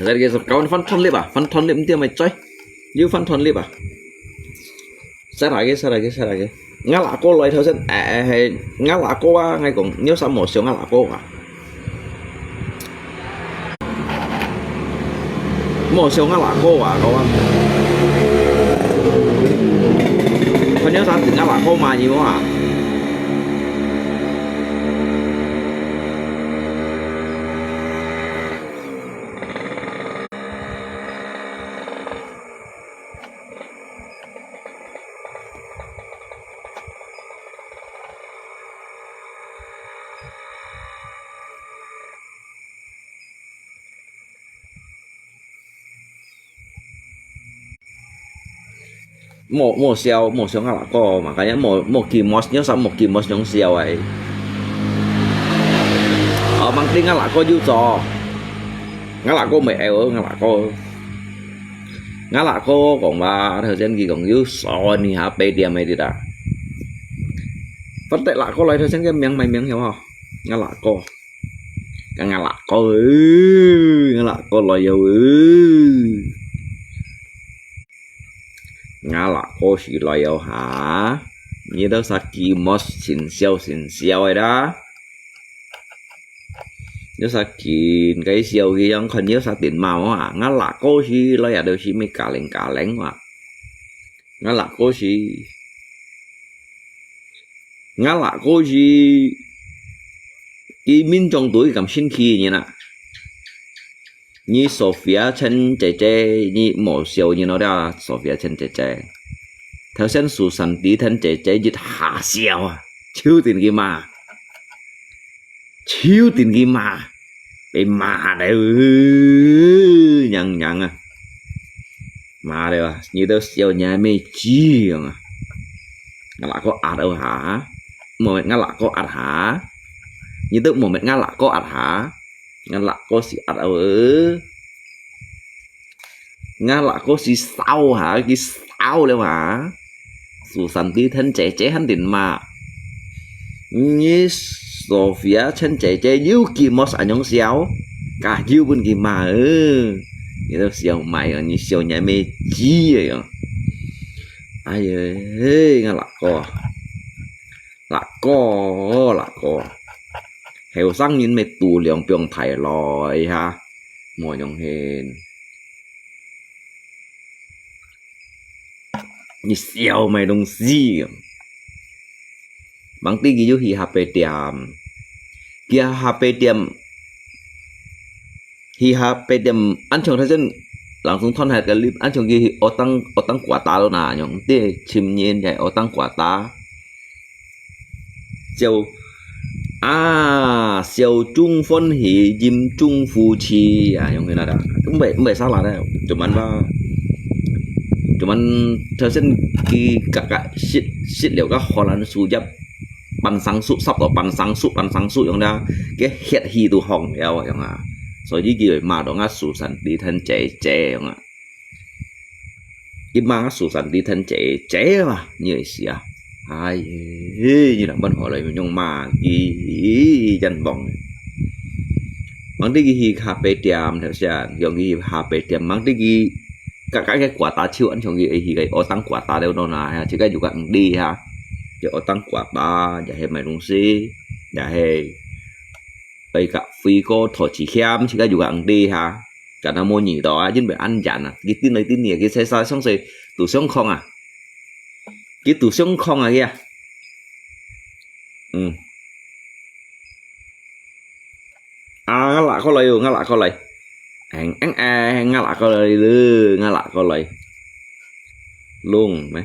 Rồi cái kawan fan thon lip dia mai coy. You fan thon lip Sai lagi. Ngã lạ cô loại thơ sinh hay ngã lạ cô ngay còn nhớ sao một siêu ngã lạ cô một siêu ngã lạ cô cậu anh có nhớ sao ngã lạ cô mà nhiều không một siêu ngã lạ cô mà cái một kỳ mos nhớ sao một kỳ mos giống siêu ấy ở mang tiếng ngã lạ cô du trò ngã lạ cô mẹ ở ngã lạ cô còn ba thời gian gì còn du sò ni hả bê điểm mày đi đã vấn đề lạ cô lấy thời gian cái miếng hiểu không ngã lạ cô cái ngã lạ cô lời yêu ngã lạ cô chỉ lời yêu hả như đó sao kỳ mos xin siêu ấy đó nhớ sao kỳ cái siêu kia giống không nhớ sao tiền màu hả ngã lạ cô chỉ lời yêu đều chỉ mấy cả lén mà ngã lạ cô chỉ cái min trong tuổi cầm sinh khí như nè như Sophia chân trẻ như một siêu như nó đó Sophia chân trẻ theo sen su sẵn tí thân trẻ dịch hạ siêu chiếu tiền kia mà bị mà đấy nhận mà đấy như đó siêu nhà mê chi ngã lạ có ạt đâu hả một ngã lạ có ạt hả như tức một ngã lạ có ạt hả ngã lạ có gì ạt đâu ngã lạ có gì sao hả cái sao đâu hả su sẵn tí thân trẻ hắn tiền mà như Sophia chân trẻ yêu kỳ mốt ảnh nhóm xéo cả yêu bên kỳ mà như đó siêu mày như siêu nhà mê chi vậy ai ơi ngã lạ co hiểu sang nhìn mày tù lượng biếng thải lòi ha mồi nhông hên như siêu mày đông gì bằng tí ghi hi HP tiệm kia HP tiệm hi HP tiệm anh chồng thấy dân làng xuống thon hạt cái clip anh chồng ghi ở tăng quả tá đâu nà nhung tê chim nhiên vậy ở tăng quả tá siêu trung phân hỷ dìm trung phù chi nhung thế nào đó cũng vậy sao là đấy chúng anh theo dân khi cả shit liệu các họ là su dấp bắn sáng sụp sắp đó bắn sáng sụp trong đó cái hiện hi tụ hỏng theo vậy mà rồi như kiểu mà đó ngã sụp sẵn đi thân trẻ mà cái mà ngã sụp sẵn đi thân trẻ mà như vậy xí ai như là bên họ lại nhưng mà cái chân bóng mang đi cái HP tiệm theo sao giống cái HP tiệm mang đi cái cái quả tá chiêu anh chồng gì thì cái ô tăng quả tá đâu nào chỉ cái dụ bạn đi ha chứ ô tăng quả tá giả hệ mày đúng xí giả hệ cái cà phê có thổi chỉ khem chỉ cái dụ bạn đi ha cả nó mua nhỉ đó chứ phải ăn chán cái tin này tin nhỉ cái xe sao xong rồi tủ sống không cái tủ sống không kia ngã lạ có lấy ngã lạ có lấy luôn mấy